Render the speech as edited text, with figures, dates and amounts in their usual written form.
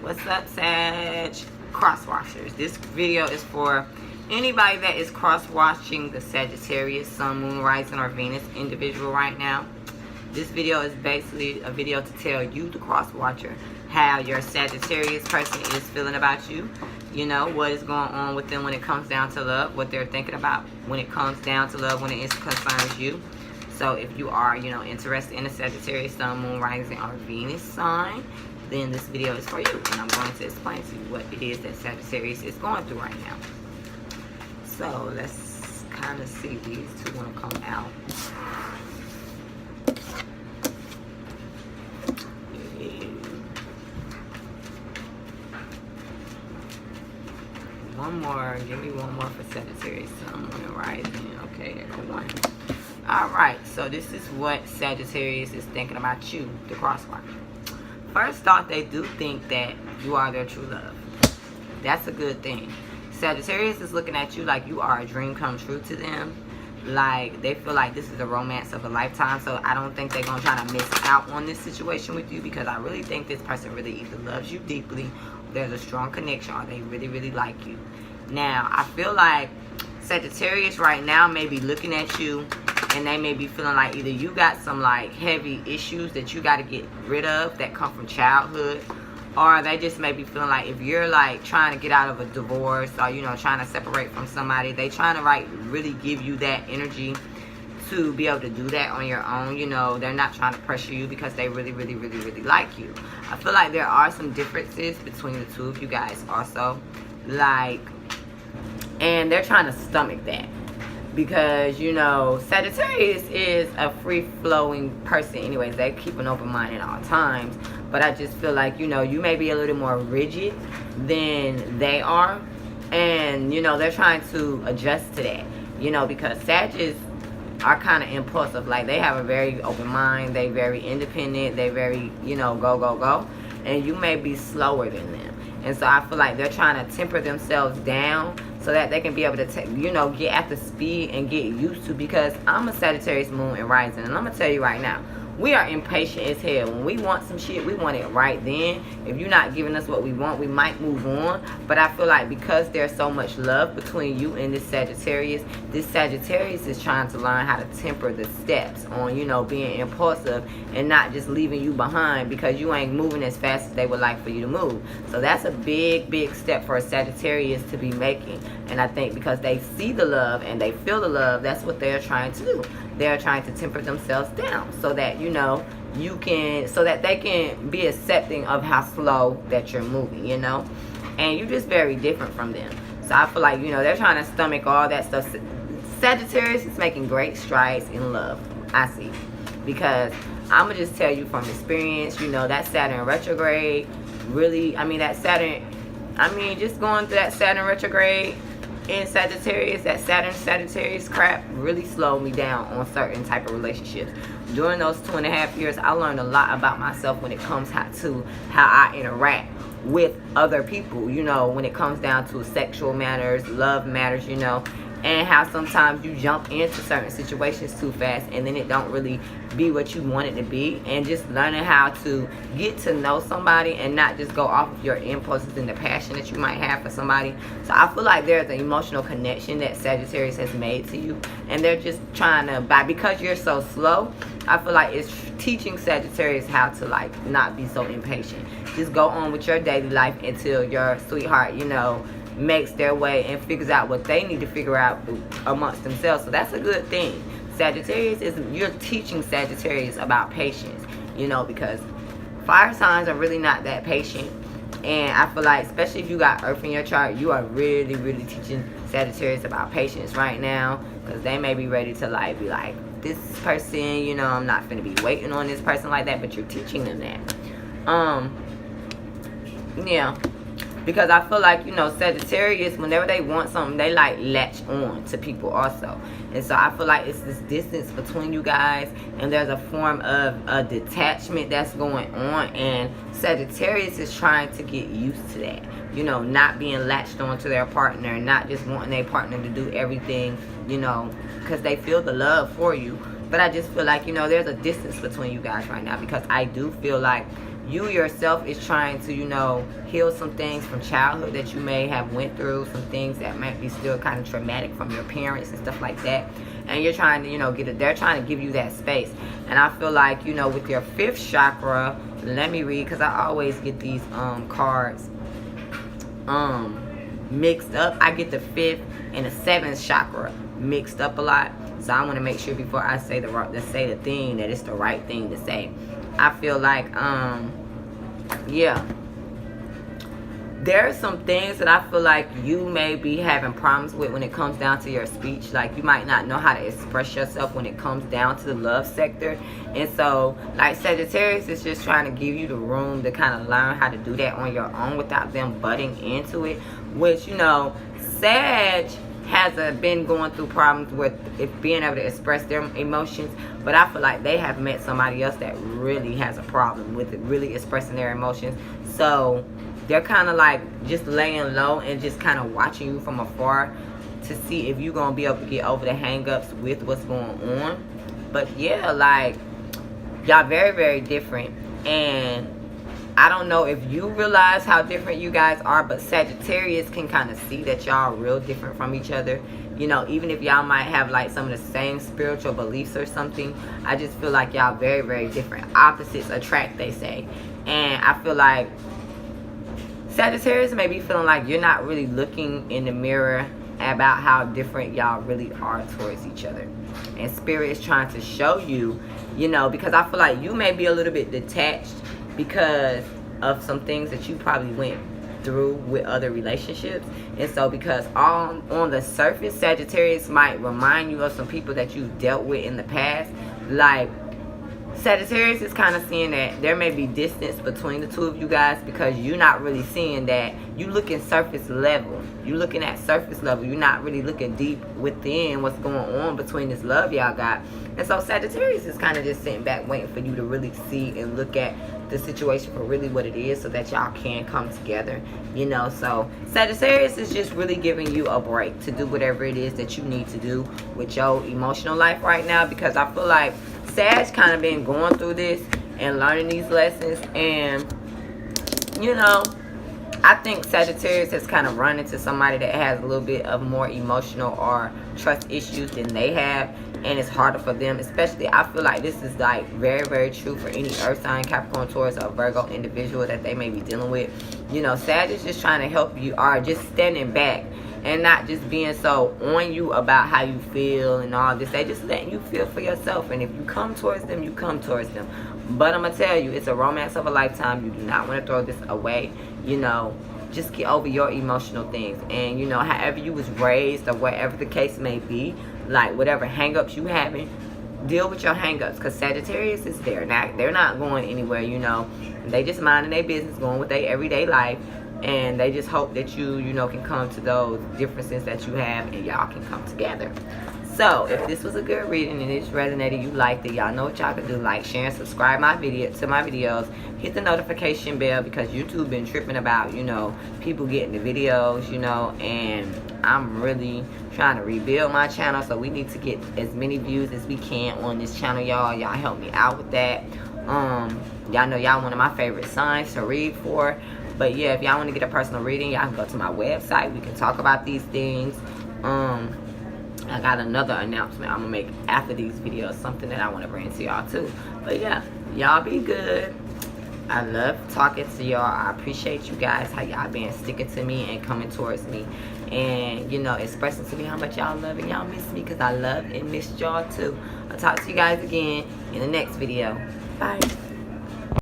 What's up, Sag? Cross-watchers. This video is for anybody that is cross-watching the Sagittarius, Sun, Moon, Rising, or Venus individual right now. This video is basically a video to tell you, the cross-watcher, how your Sagittarius person is feeling about you. You know, what is going on with them when it comes down to love, what they're thinking about when it comes down to love, when it concerns you. So if you are, interested in a Sagittarius, Sun, Moon, Rising, or Venus sign, then this video is for you. And I'm going to explain to you what it is that Sagittarius is going through right now. So let's kind of see. These two want to come out. One more. Give me one more for Sagittarius, Sun, Moon, and Rising. Okay, that's one. Alright, so this is what Sagittarius is thinking about you, the crosswatcher. First off, they do think that you are their true love. That's a good thing. Sagittarius is looking at you like you are a dream come true to them. Like, they feel like this is the romance of a lifetime. So I don't think they're going to try to miss out on this situation with you, because I really think this person really either loves you deeply, there's a strong connection, or they really, really like you. Now, I feel like Sagittarius right now may be looking at you, and they may be feeling like either you got some like heavy issues that you got to get rid of that come from childhood, or they just may be feeling like if you're like trying to get out of a divorce, or trying to separate from somebody, they trying to like really give you that energy to be able to do that on your own. They're not trying to pressure you because they really, really, really, really like you. I feel like there are some differences between the two of you guys also, and they're trying to stomach that. Because, Sagittarius is a free-flowing person anyways. They keep an open mind at all times. But I just feel like, you may be a little more rigid than they are. And, they're trying to adjust to that. Because Sagittarius are kind of impulsive. Like, they have a very open mind. They very independent. They very, go, go, go. And you may be slower than them. And so I feel like they're trying to temper themselves down so that they can be able to, get at the speed and get used to. Because I'm a Sagittarius, Moon, and Rising. And I'm going to tell you right now, we are impatient as hell. When we want some shit, we want it right then. If you're not giving us what we want, we might move on. But I feel like because there's so much love between you and this Sagittarius is trying to learn how to temper the steps on, being impulsive and not just leaving you behind because you ain't moving as fast as they would like for you to move. So that's a big, big step for a Sagittarius to be making. And I think because they see the love and they feel the love, that's what they're trying to do. They're trying to temper themselves down so that, so that they can be accepting of how slow that you're moving, and you're just very different from them. So I feel like, they're trying to stomach all that stuff. Sagittarius is making great strides in love, I see, because I'm going to just tell you from experience, that Saturn retrograde really, just going through that Saturn retrograde in Sagittarius, that Sagittarius crap really slowed me down on certain type of relationships. During those 2.5 years, I learned a lot about myself when it comes to how I interact with other people, when it comes down to sexual matters, love matters, and how sometimes you jump into certain situations too fast and then it don't really be what you want it to be. And just learning how to get to know somebody and not just go off of your impulses and the passion that you might have for somebody. So I feel like there's an emotional connection that Sagittarius has made to you, and they're just trying to, because you're so slow, I feel like it's teaching Sagittarius how to not be so impatient. Just go on with your daily life until your sweetheart, makes their way and figures out what they need to figure out amongst themselves. So that's a good thing. Sagittarius you're teaching Sagittarius about patience, because fire signs are really not that patient. And I feel like, especially if you got Earth in your chart, you are really, really teaching Sagittarius about patience right now, because they may be ready to be like, this person, I'm not going to be waiting on this person like that, but you're teaching them that. Yeah. Because I feel like, Sagittarius, whenever they want something, they latch on to people also. And so I feel like it's this distance between you guys, and there's a form of a detachment that's going on, and Sagittarius is trying to get used to that. Not being latched on to their partner, not just wanting their partner to do everything, because they feel the love for you. But I just feel like, there's a distance between you guys right now, because I do feel like you yourself is trying to, you know, heal some things from childhood that you may have went through, some things that might be still kind of traumatic from your parents and stuff like that. And you're trying to, you know, they're trying to give you that space. And I feel like, you know, with your 5th chakra, let me read, because I always get these cards mixed up. I get the 5th and the 7th chakra mixed up a lot. So I want to make sure before I say the thing that it's the right thing to say. I feel like, yeah, there are some things that I feel like you may be having problems with when it comes down to your speech. Like, you might not know how to express yourself when it comes down to the love sector. And so, like, Sagittarius is just trying to give you the room to kind of learn how to do that on your own without them butting into it. Which, you know, Sag has been going through problems with being able to express their emotions, but I feel like they have met somebody else that really has a problem with it, really expressing their emotions. So they're kind of like just laying low and just kind of watching you from afar to see if you're going to be able to get over the hang-ups with what's going on. But yeah, like, y'all very, very different. And I don't know if you realize how different you guys are, but Sagittarius can kind of see that y'all are real different from each other. You know, even if y'all might have like some of the same spiritual beliefs or something, I just feel like y'all very, very different. Opposites attract, they say. And I feel like Sagittarius may be feeling like you're not really looking in the mirror about how different y'all really are towards each other. And Spirit is trying to show you, you know, because I feel like you may be a little bit detached because of some things that you probably went through with other relationships. And so because on the surface, Sagittarius might remind you of some people that you've dealt with in the past. Like, Sagittarius is kind of seeing that there may be distance between the two of you guys because you're not really seeing that. You looking surface level. You're looking at surface level. You're not really looking deep within what's going on between this love y'all got. And so Sagittarius is kind of just sitting back waiting for you to really see and look at the situation for really what it is so that y'all can come together, you know. So Sagittarius is just really giving you a break to do whatever it is that you need to do with your emotional life right now, because I feel like Sag kind of been going through this and learning these lessons. And, you know, I think Sagittarius has kind of run into somebody that has a little bit of more emotional or trust issues than they have. And it's harder for them, especially, I feel like this is like very, very true for any earth sign, Capricorn, Taurus, or Virgo individual that they may be dealing with. You know, Sag is just trying to help you, or just standing back and not just being so on you about how you feel and all this. They just letting you feel for yourself. And if you come towards them, you come towards them. But I'm going to tell you, it's a romance of a lifetime. You do not want to throw this away. You know, just get over your emotional things. And, you know, however you was raised or whatever the case may be, like whatever hang-ups you having, deal with your hang-ups, because Sagittarius is there. They're not going anywhere, you know. They just minding their business, going with their everyday life. And they just hope that you know, can come to those differences that you have and y'all can come together. So, if this was a good reading and it resonated, you liked it, y'all know what y'all can do. Like, share, and subscribe to my videos. Hit the notification bell, because YouTube been tripping about, you know, people getting the videos, you know. And I'm really trying to rebuild my channel, so we need to get as many views as we can on this channel, y'all. Y'all help me out with that. Y'all know y'all one of my favorite signs to read for. But yeah, if y'all want to get a personal reading, y'all can go to my website. We can talk about these things. I got another announcement I'm going to make after these videos. Something that I want to bring to y'all too. But yeah, y'all be good. I love talking to y'all. I appreciate you guys, how y'all been sticking to me and coming towards me. And, you know, expressing to me how much y'all love and y'all miss me, because I love and miss y'all too. I'll talk to you guys again in the next video. Bye.